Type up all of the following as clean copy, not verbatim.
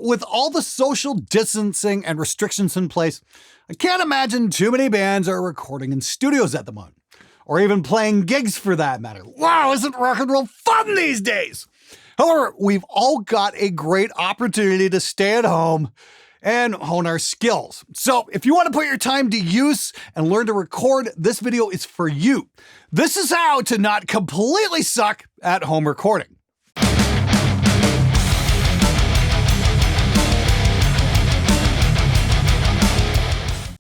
With all the social distancing and restrictions in place, I can't imagine too many bands are recording in studios at the moment, or even playing gigs for that matter. Wow, isn't rock and roll fun these days? However, we've all got a great opportunity to stay at home and hone our skills. So if you want to put your time to use and learn to record, this video is for you. This is how to not completely suck at home recording.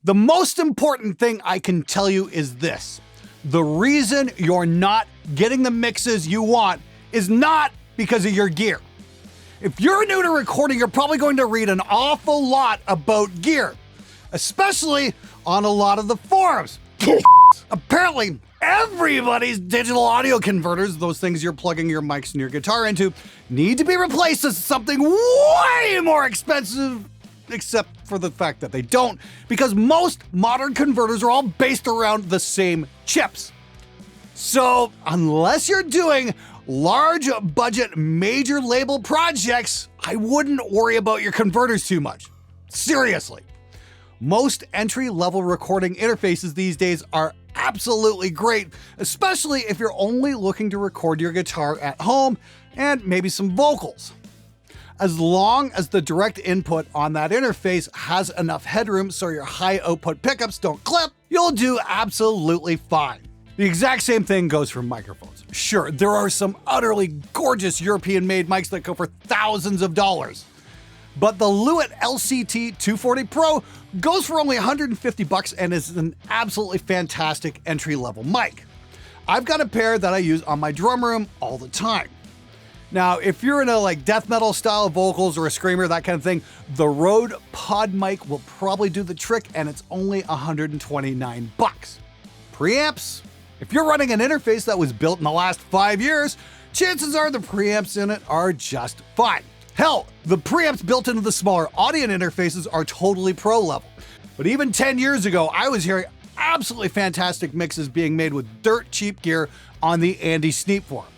The most important thing I can tell you is this. The reason you're not getting the mixes you want is not because of your gear. If you're new to recording, you're probably going to read an awful lot about gear, especially on a lot of the forums. Apparently, everybody's digital audio converters, those things you're plugging your mics and your guitar into, need to be replaced with something way more expensive, except for the fact that they don't, because most modern converters are all based around the same chips. So, unless you're doing large budget major label projects, I wouldn't worry about your converters too much. Seriously. Most entry-level recording interfaces these days are absolutely great, especially if you're only looking to record your guitar at home and maybe some vocals. As long as the direct input on that interface has enough headroom so your high output pickups don't clip, you'll do absolutely fine. The exact same thing goes for microphones. Sure, there are some utterly gorgeous European-made mics that go for thousands of dollars. But the Lewitt LCT 240 Pro goes for only $150 and is an absolutely fantastic entry-level mic. I've got a pair that I use on my drum room all the time. Now, if you're into like death metal style vocals or a screamer, that kind of thing, the Rode Pod mic will probably do the trick, and it's only $129. Preamps? If you're running an interface that was built in the last 5 years, chances are the preamps in it are just fine. Hell, the preamps built into the smaller audio interfaces are totally pro level. But even 10 years ago, I was hearing absolutely fantastic mixes being made with dirt cheap gear on the Andy Sneap forum.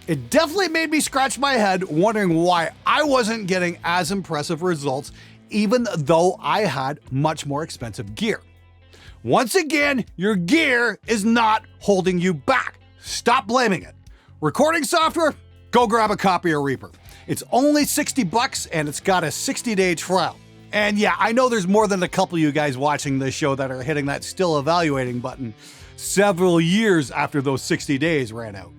It definitely made me scratch my head wondering why I wasn't getting as impressive results even though I had much more expensive gear. Once again, your gear is not holding you back. Stop blaming it. Recording software? Go grab a copy of Reaper. It's only $60 and it's got a 60-day trial. And yeah, I know there's more than a couple of you guys watching this show that are hitting that still evaluating button several years after those 60 days ran out.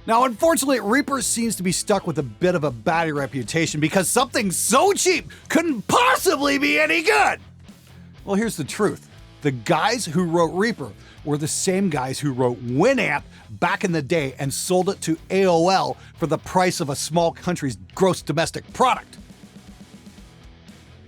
Now, unfortunately, Reaper seems to be stuck with a bit of a bad reputation because something so cheap couldn't possibly be any good. Well, here's the truth. The guys who wrote Reaper were the same guys who wrote Winamp back in the day and sold it to AOL for the price of a small country's gross domestic product.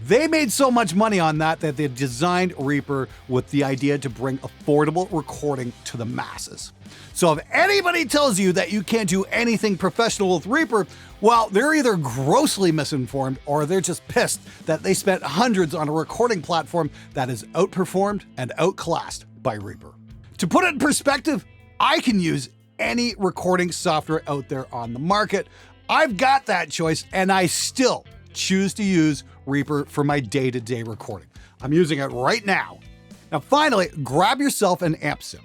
They made so much money on that they designed Reaper with the idea to bring affordable recording to the masses. So if anybody tells you that you can't do anything professional with Reaper, well, they're either grossly misinformed or they're just pissed that they spent hundreds on a recording platform that is outperformed and outclassed by Reaper. To put it in perspective, I can use any recording software out there on the market. I've got that choice and I still choose to use Reaper for my day-to-day recording. I'm using it right now. Now finally, grab yourself an amp sim.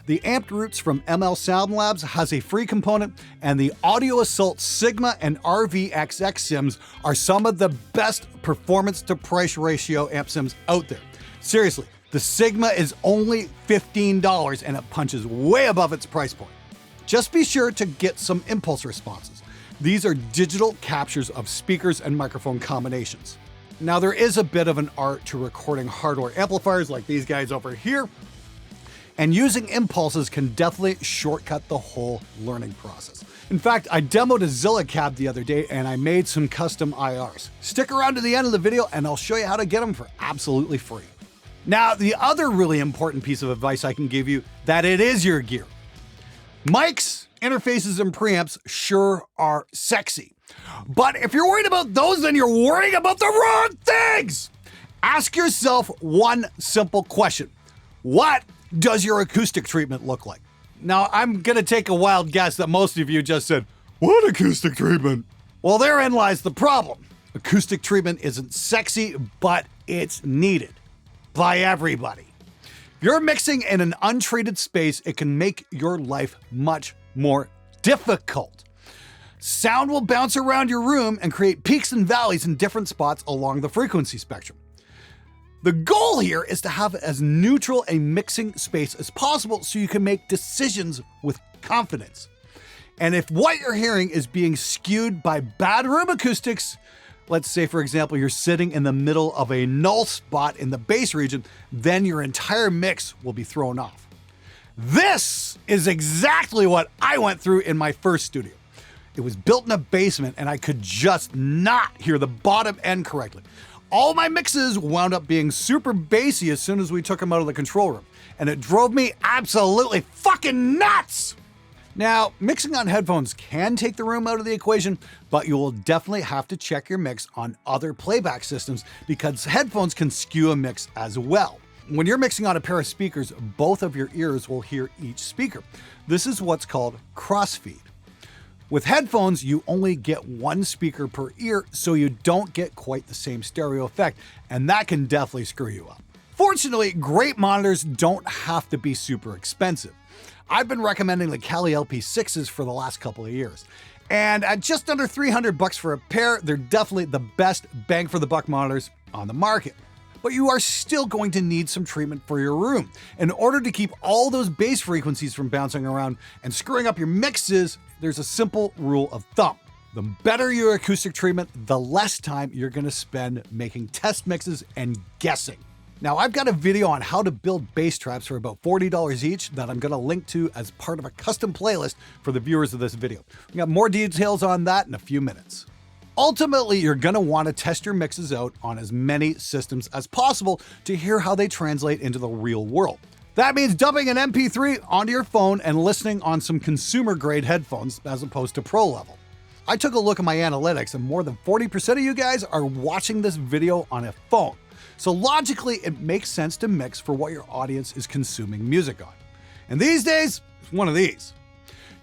The Amped Roots from ML Sound Labs has a free component, and the Audio Assault Sigma and RVXX sims are some of the best performance to price ratio amp sims out there. Seriously, the Sigma is only $15 and it punches way above its price point. Just be sure to get some impulse responses. These are digital captures of speakers and microphone combinations. Now there is a bit of an art to recording hardware amplifiers like these guys over here, and using impulses can definitely shortcut the whole learning process. In fact, I demoed a Zilla cab the other day and I made some custom IRs. Stick around to the end of the video and I'll show you how to get them for absolutely free. Now, the other really important piece of advice I can give you, that it is your gear. Mics, interfaces, and preamps sure are sexy. But if you're worried about those, then you're worrying about the wrong things. Ask yourself one simple question. What does your acoustic treatment look like? Now, I'm gonna take a wild guess that most of you just said, "What acoustic treatment?" Well, therein lies the problem. Acoustic treatment isn't sexy, but it's needed by everybody. If you're mixing in an untreated space, it can make your life much more difficult. Sound will bounce around your room and create peaks and valleys in different spots along the frequency spectrum. The goal here is to have as neutral a mixing space as possible so you can make decisions with confidence. And if what you're hearing is being skewed by bad room acoustics, let's say, for example, you're sitting in the middle of a null spot in the bass region, then your entire mix will be thrown off. This is exactly what I went through in my first studio. It was built in a basement and I could just not hear the bottom end correctly. All my mixes wound up being super bassy as soon as we took them out of the control room, and it drove me absolutely fucking nuts! Now, mixing on headphones can take the room out of the equation, but you will definitely have to check your mix on other playback systems because headphones can skew a mix as well. When you're mixing on a pair of speakers, both of your ears will hear each speaker. This is what's called crossfeed. With headphones, you only get one speaker per ear, so you don't get quite the same stereo effect, and that can definitely screw you up. Fortunately, great monitors don't have to be super expensive. I've been recommending the Kali LP6s for the last couple of years. And at just under $300 for a pair, they're definitely the best bang for the buck monitors on the market. But you are still going to need some treatment for your room. In order to keep all those bass frequencies from bouncing around and screwing up your mixes, there's a simple rule of thumb. The better your acoustic treatment, the less time you're gonna spend making test mixes and guessing. Now, I've got a video on how to build bass traps for about $40 each that I'm gonna link to as part of a custom playlist for the viewers of this video. We got more details on that in a few minutes. Ultimately, you're gonna wanna test your mixes out on as many systems as possible to hear how they translate into the real world. That means dumping an MP3 onto your phone and listening on some consumer-grade headphones as opposed to pro level. I took a look at my analytics and more than 40% of you guys are watching this video on a phone. So logically, it makes sense to mix for what your audience is consuming music on. And these days, it's one of these.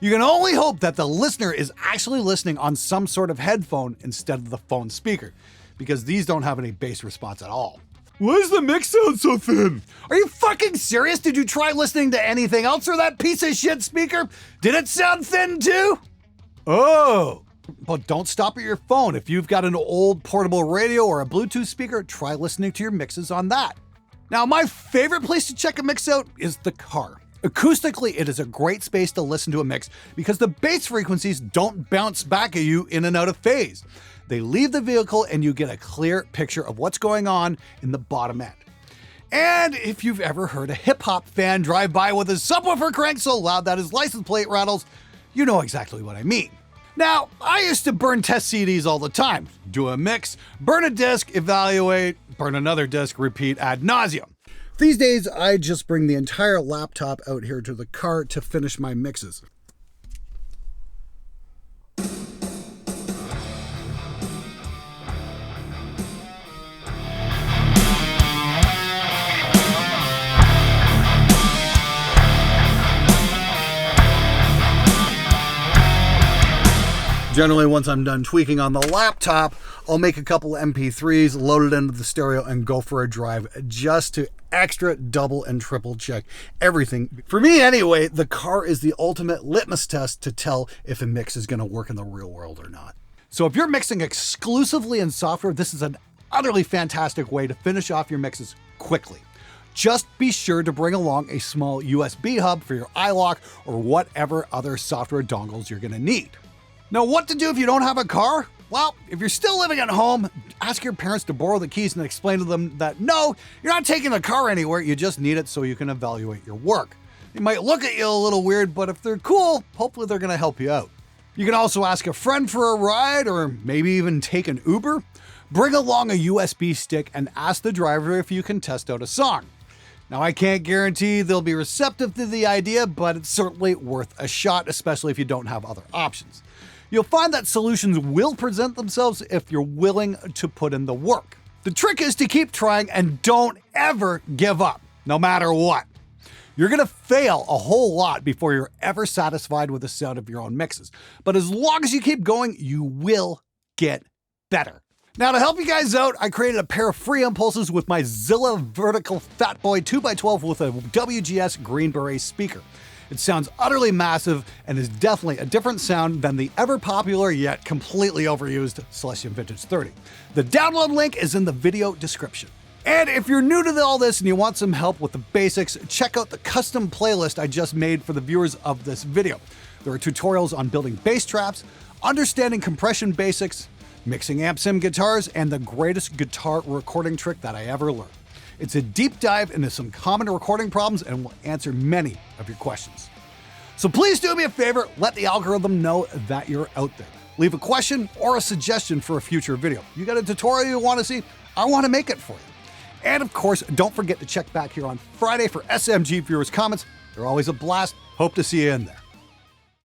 You can only hope that the listener is actually listening on some sort of headphone instead of the phone speaker, because these don't have any bass response at all. Why does the mix sound so thin? Are you fucking serious? Did you try listening to anything else or that piece of shit speaker? Did it sound thin too? Oh. But don't stop at your phone. If you've got an old portable radio or a Bluetooth speaker, try listening to your mixes on that. Now, my favorite place to check a mix out is the car. Acoustically, it is a great space to listen to a mix because the bass frequencies don't bounce back at you in and out of phase. They leave the vehicle and you get a clear picture of what's going on in the bottom end. And if you've ever heard a hip-hop fan drive by with his subwoofer cranked so loud that his license plate rattles, you know exactly what I mean. Now, I used to burn test CDs all the time. Do a mix, burn a disc, evaluate, burn another disc, repeat ad nauseum. These days, I just bring the entire laptop out here to the car to finish my mixes. Generally, once I'm done tweaking on the laptop, I'll make a couple of MP3s, load it into the stereo, and go for a drive just to extra double and triple check everything. For me anyway, the car is the ultimate litmus test to tell if a mix is going to work in the real world or not. So if you're mixing exclusively in software, this is an utterly fantastic way to finish off your mixes quickly. Just be sure to bring along a small USB hub for your iLok or whatever other software dongles you're going to need. Now, what to do if you don't have a car? Well, if you're still living at home, ask your parents to borrow the keys and explain to them that no, you're not taking the car anywhere, you just need it so you can evaluate your work. They might look at you a little weird, but if they're cool, hopefully they're gonna help you out. You can also ask a friend for a ride or maybe even take an Uber. Bring along a USB stick and ask the driver if you can test out a song. Now, I can't guarantee they'll be receptive to the idea, but it's certainly worth a shot, especially if you don't have other options. You'll find that solutions will present themselves if you're willing to put in the work. The trick is to keep trying and don't ever give up, no matter what. You're gonna fail a whole lot before you're ever satisfied with the sound of your own mixes. But as long as you keep going, you will get better. Now to help you guys out, I created a pair of free impulses with my Zilla Vertical Fatboy 2x12 with a WGS Green Beret speaker. It sounds utterly massive and is definitely a different sound than the ever popular yet completely overused Celestion Vintage 30. The download link is in the video description. And if you're new to all this and you want some help with the basics, check out the custom playlist I just made for the viewers of this video. There are tutorials on building bass traps, understanding compression basics, mixing amp sim guitars, and the greatest guitar recording trick that I ever learned. It's a deep dive into some common recording problems and will answer many of your questions. So please do me a favor, let the algorithm know that you're out there. Leave a question or a suggestion for a future video. You got a tutorial you want to see? I want to make it for you. And of course, don't forget to check back here on Friday for SMG viewers' comments. They're always a blast. Hope to see you in there.